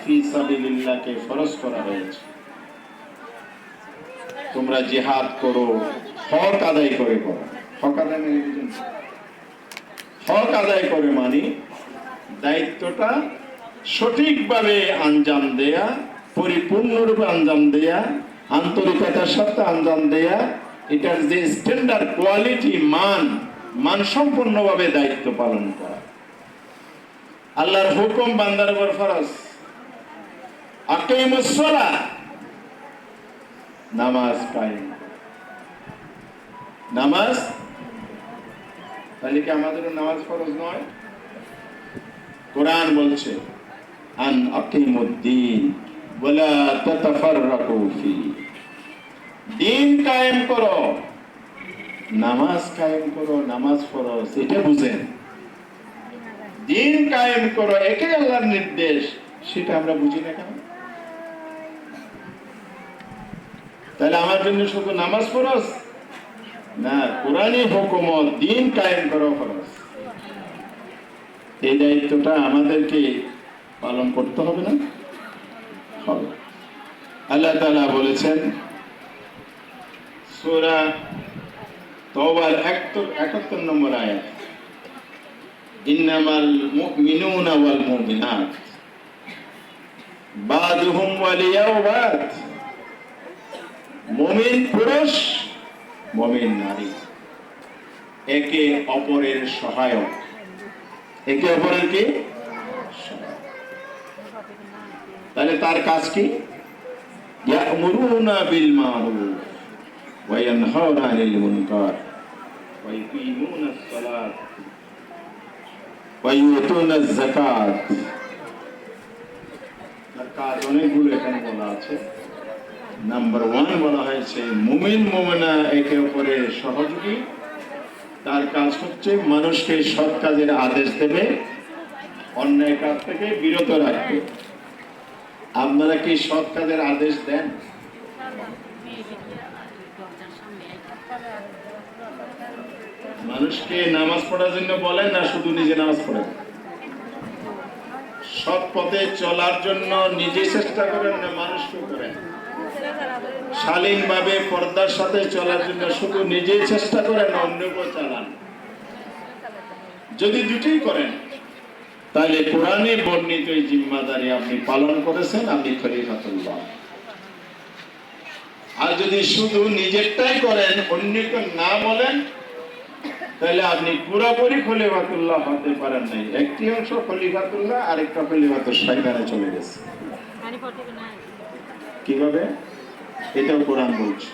ফি সাবিলিল্লাহকে ফরজ করা হয়েছে। তোমরা জিহাদ করো, হক আদায় করে করো। হক আদায় মানে বুঝুন, হক আদায় করে মানে দায়িত্বটা সঠিকভাবে আঞ্জাম দেয়া, পরিপূর্ণরূপে আঞ্জাম দেয়া, আন্তরিকতার সাথে আঞ্জাম দেয়া, এটার যে স্ট্যান্ডার্ড কোয়ালিটি মানসম্পন্নভাবে দায়িত্ব পালন করা। আল্লাহর হুকুম বান্দার উপর ফরজ, আকিমুস সালাহ, নামাজ কায়েম। নামাজ তাহলে কি আমাদের নামাজ ফরজ নয়? কোরআন বলছে আন আকিমুদ্দিন ওয়ালা তাতাফাররাকু ফি, দিন কায়েম করো, নামাজ কায়েম করো, নামাজ ফরজ, এটা বুঝেন। দিন কায়েম করো একে আল্লাহর নির্দেশ, সেটা আমরা বুঝি না কেন? তাহলে আমার জন্য শুধু নামাজ ফরজ না, কোরআনী হুকুম দিন কায়েম করো ফরজ। এই দায়িত্বটা আমাদেরকে পালন করতে হবে না? হবে। আল্লাহ তাআলা বলেছেন সূরা তাওবার 71 নম্বর আয়াত, ইন্নামাল মুমিনুনা ওয়াল মুমিনাত বাদুহুম ওয়ালিয়াউ বাদ, মুমিন পুরুষ মুমিন নারী একে অপরের সহায়ক। একে অপরের কি সহায়ক? তাহলে তার কাজ কি? ইয়া'মুরুনা বিল মারুফ ওয়া ইয়ানহাউনা আনিল মুনকার ওয়া ইউকিমুনাস সালাত ওয়া ইউতুনাজ যাকাত। তার কাজ অনেকগুলো এখানে বলা আছে। নাম্বার 1 বলা হয়েছে মুমিন মুমিনা একে অপরের সহযোগী। তার কাজ হচ্ছে মানুষকে সৎ কাজের আদেশ দেবে, অন্যায় কাজ থেকে বিরত রাখবে। আপনারা কি সৎ কাজের আদেশ দেন? মানুষকে নামাজ পড়ার জন্য বলেন না শুধু নিজে নামাজ পড়েন? সৎ পথে চলার জন্য নিজে চেষ্টা করেন না মানুষকে করেন? শালীনভাবে পর্দার সাথে চলার জন্য শুধু নিজেই চেষ্টা করেন না অন্যকেও চালান? যদি দুটোই করেন তাহলে কোরআনে বর্ণিত এই জিম্মাদারি আপনি পালন করেছেন, আপনি খলিফাতুল্লাহ। আর যদি শুধু নিজেরটাই করেন, অন্যকে না বলেন, তাহলে আপনি পুরোপুরি খলিফাতুল্লাহ হতে পারেন নাই। একটি অংশ খলিফাতুল্লাহ, আরেকটা খলিফাতুল শয়তানে চলে গেছে। কিভাবে? এটাও কোরআন বলছে,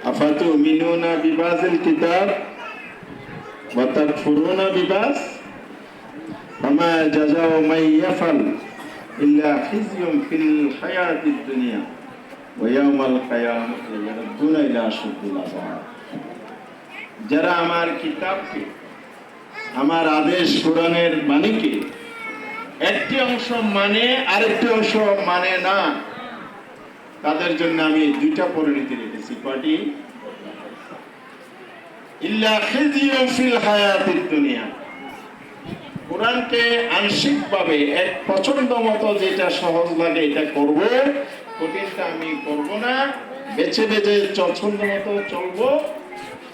আফাতুমিনুনা বিবাযিল কিতাব ওয়া তাকফুরুনা বিবাজ ফামা জাযাউ মান ইয়াফআল ইল্লা খিzyun ফিল হায়াতিদ দুনিয়া ওয়া ইয়াওমাল কিয়ামাতি ইয়ারদুনা ইলা আশাদ্দিল আযাব। যারা আমার কিতাবকে, আমার আদেশ কোরআনের বাণীকে একটি অংশ মানে আরেকটি অংশ মানে না, তাদের জন্য আমি দুইটা পরিণতি রেখেছি। কয়টি? ইল্লা খিzyun ফিল হায়াতিদ দুনিয়া, কোরআনকে আংশিকভাবে এক পছন্দ মতো যেটা সহজ লাগে এটা করব, কঠিনটা আমি করব না, বেছে বেছে পছন্দ মতো চলবো।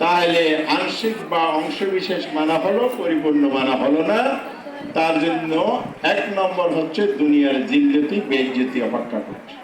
তাহলে আংশিক বা অংশ বিশেষ মানা হলো, পরিপূর্ণ মানা হলো না। তার জন্য 1 নম্বর হচ্ছে দুনিয়ার জিল্লতি বেইজ্জতি অপেক্ষা করছে।